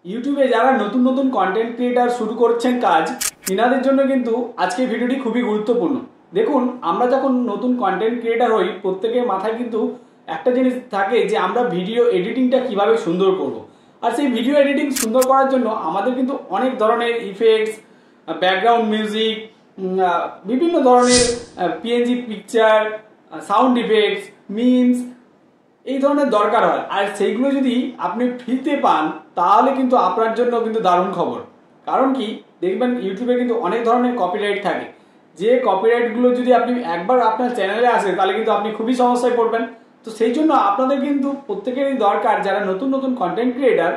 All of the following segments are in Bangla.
ইউটিউবে যারা নতুন নতুন কন্টেন্ট ক্রিয়েটার শুরু করছেন কাজ, তিনাদের জন্য কিন্তু আজকের ভিডিওটি খুবই গুরুত্বপূর্ণ। দেখুন, আমরা যখন নতুন কন্টেন্ট ক্রিয়েটার হই, প্রত্যেকের মাথায় কিন্তু একটা জিনিস থাকে যে আমরা ভিডিও এডিটিংটা কিভাবে সুন্দর করব। আর সেই ভিডিও এডিটিং সুন্দর করার জন্য আমাদের কিন্তু অনেক ধরনের ইফেক্টস, ব্যাকগ্রাউন্ড মিউজিক, বিভিন্ন ধরনের PNG picture, sound effects, memes এই ধরনের দরকার হয়। আর সেইগুলো যদি আপনি ফ্রিতে পান তাহলে কিন্তু আপনার জন্য কিন্তু দারুণ খবর। কারণ কি, দেখবেন ইউটিউবে কিন্তু অনেক ধরনের কপিরাইট থাকে, যে কপিরাইটগুলো যদি আপনি একবার আপনার চ্যানেলে আসে তাহলে কিন্তু আপনি খুবই সমস্যায় পড়বেন। তো সেই জন্য আপনাদের কিন্তু প্রত্যেকেরই দরকার, যারা নতুন নতুন কন্টেন্ট ক্রিয়েটার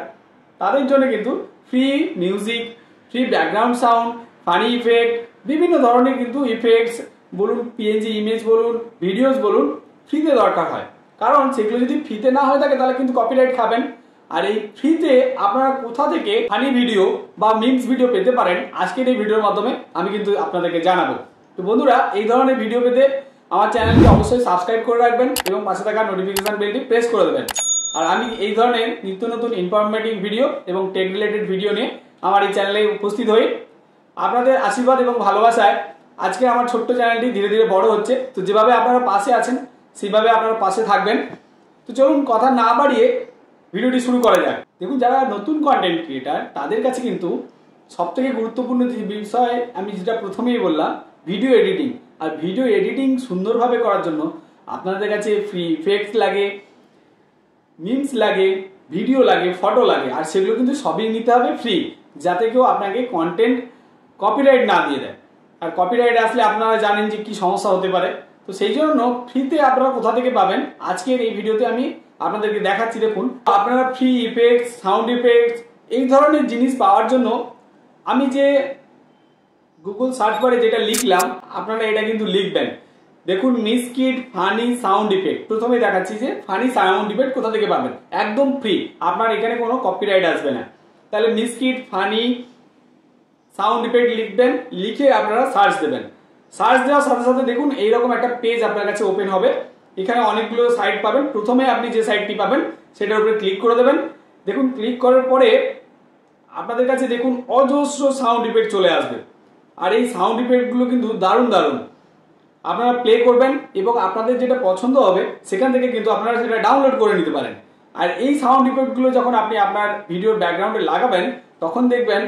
তাদের জন্য কিন্তু free music, free background sound, funny effect, বিভিন্ন ধরনের কিন্তু ইফেক্টস বলুন, পিএনজি ইমেজ বলুন, ভিডিওস বলুন, ফ্রিতে দরকার হয়। কারণ সেগুলো যদি ফ্রিতে না হয়ে থাকে তাহলে কিন্তু কপিরাইট খাবেন। আর এই ফ্রিতে আপনারা কোথা থেকে ফানি ভিডিও বা মিমস ভিডিও পেতে পারেন, আজকের এই ভিডিওর মাধ্যমে আমি কিন্তু আপনাদেরকে জানাবো। তো বন্ধুরা, এই ধরনের ভিডিও পেতে আমার চ্যানেলটি অবশ্যই সাবস্ক্রাইব করে রাখবেন এবং পাশে থাকা নোটিফিকেশন বেলটি প্রেস করে দেবেন। আর আমি এই ধরনের নিত্য নতুন ইনফরমেটিভ ভিডিও এবং টেক রিলেটেড ভিডিও নিয়ে আমার এই চ্যানেলে উপস্থিত হই। আপনাদের আশীর্বাদ এবং ভালোবাসায় আজকে আমার ছোট্ট চ্যানেলটি ধীরে ধীরে বড় হচ্ছে। তো যেভাবে আপনারা পাশে আছেন সেভাবে আপনারা পাশে থাকবেন। তো চলুন কথা না বাড়িয়ে ভিডিওটি শুরু করা যাক। দেখুন, যারা নতুন কন্টেন্ট ক্রিয়েটার তাদের কাছে কিন্তু সবথেকে গুরুত্বপূর্ণ যে বিষয় আমি যেটা প্রথমেই বললাম, ভিডিও এডিটিং। আর ভিডিও এডিটিং সুন্দরভাবে করার জন্য আপনাদের কাছে ফ্রি ইফেক্টস লাগে, মিমস লাগে, ভিডিও লাগে, ফটো লাগে। আর সেগুলো কিন্তু সবই নিতে হবে ফ্রি, যাতে কেউ আপনাকে কন্টেন্ট কপিরাইট না দিয়ে দেয়। আর কপিরাইট আসলে আপনারা জানেন যে কি সমস্যা হতে পারে। তো সেই জন্য ফ্রিতে আপনারা কোথা থেকে পাবেন, আজকের এই ভিডিওতে আমি আপনাদেরকে দেখাচ্ছি। দেখুন, আপনারা ফ্রি ইফেক্টস, সাউন্ড ইফেক্টস এই ধরনের জিনিস পাওয়ার জন্য আমি যে গুগল সার্চ বারে যেটা লিখলাম, আপনারা এটা কিন্তু লিখবেন। দেখুন, মিসকিড ফানি সাউন্ড ইফেক্ট, প্রথমে দেখাচ্ছি যে ফানি সাউন্ড ইফেক্ট কোথা থেকে পাবেন, একদম ফ্রি, আপনার এখানে কোনো কপিরাইট আসবে না। তাহলে মিসকিড ফানি সাউন্ড ইফেক্ট লিখবেন, লিখে আপনারা সার্চ দেবেন। সার্চ দেওয়ার সাথে সাথে দেখুন এইরকম একটা পেজ আপনার কাছে ওপেন হবে। এখানে অনেকগুলো সাইট পাবেন। প্রথমে আপনি যে সাইটটি পাবেন সেটার উপরে ক্লিক করে দেবেন। দেখুন, ক্লিক করার পরে আপনাদের কাছে দেখুন অজস্র সাউন্ড ইফেক্ট চলে আসবে। আর এই সাউন্ড ইফেক্টগুলো কিন্তু দারুণ দারুণ। আপনারা প্লে করবেন এবং আপনাদের যেটা পছন্দ হবে সেখান থেকে কিন্তু আপনারা সেটা ডাউনলোড করে নিতে পারেন। আর এই সাউন্ড ইফেক্টগুলো যখন আপনি আপনার ভিডিওর ব্যাকগ্রাউন্ডে লাগাবেন তখন দেখবেন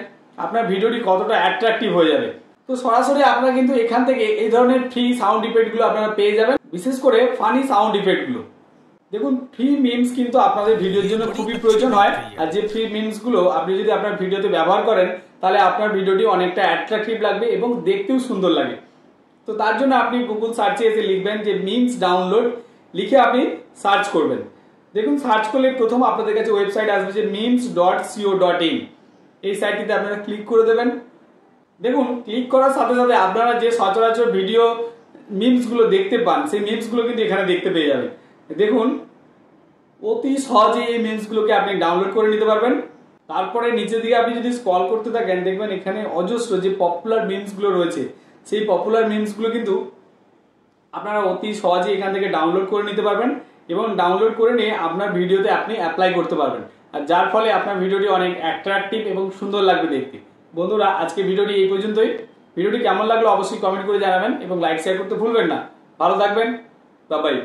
আপনার ভিডিওটি কতটা অ্যাট্রাকটিভ হয়ে যাবে। তো সরাসরি আপনারা কিন্তু এখান থেকে এই ধরনের ফ্রি সাউন্ড ইফেক্টগুলো আপনারা পেয়ে যাবেন, বিশেষ করে ফানি সাউন্ড ইফেক্টগুলো। দেখুন, ফ্রি মিমস কিন্তু আপনাদের ভিডিওর জন্য খুবই প্রয়োজন হয়। আর যে ফ্রি মিমসগুলো আপনি যদি আপনার ভিডিওতে ব্যবহার করেন তাহলে আপনার ভিডিওটি অনেকটা অ্যাট্রাকটিভ লাগবে এবং দেখতেও সুন্দর লাগে। তো তার জন্য আপনি গুগল সার্চে এসে লিখবেন যে মিমস ডাউনলোড, লিখে আপনি সার্চ করবেন। দেখুন, সার্চ করলে প্রথম আপনাদের কাছে ওয়েবসাইট আসবে যে memes.co.in। এই সাইটটিতে আপনারা ক্লিক করে দেবেন। দেখুন, ক্লিক করার সাথে সাথে আপনারা যে সচরাচর ভিডিও মিমসগুলো দেখতে পান সেই মিমসগুলো কিন্তু এখানে দেখতে পেয়ে যাবেন। দেখুন, অতি সহজে এই মিমসগুলোকে আপনি ডাউনলোড করে নিতে পারবেন। তারপরে নিচের দিকে আপনি যদি স্ক্রল করতে থাকেন দেখবেন এখানে অজস্র যে পপুলার মিমসগুলো রয়েছে সেই পপুলার মিমসগুলো কিন্তু আপনারা অতি সহজে এখান থেকে ডাউনলোড করে নিতে পারবেন এবং ডাউনলোড করে নিয়ে আপনার ভিডিওতে আপনি অ্যাপ্লাই করতে পারবেন। আর যার ফলে আপনার ভিডিওটি অনেক অ্যাট্রাকটিভ এবং সুন্দর লাগবে দেখতে। বন্ধুরা, আজকে ভিডিওটি এই পর্যন্তই। ভিডিওটি কেমন লাগলো অবশ্যই কমেন্ট করে জানাবেন এবং লাইক শেয়ার করতে ভুলবেন না। ভালো থাকবেন, বাই বাই।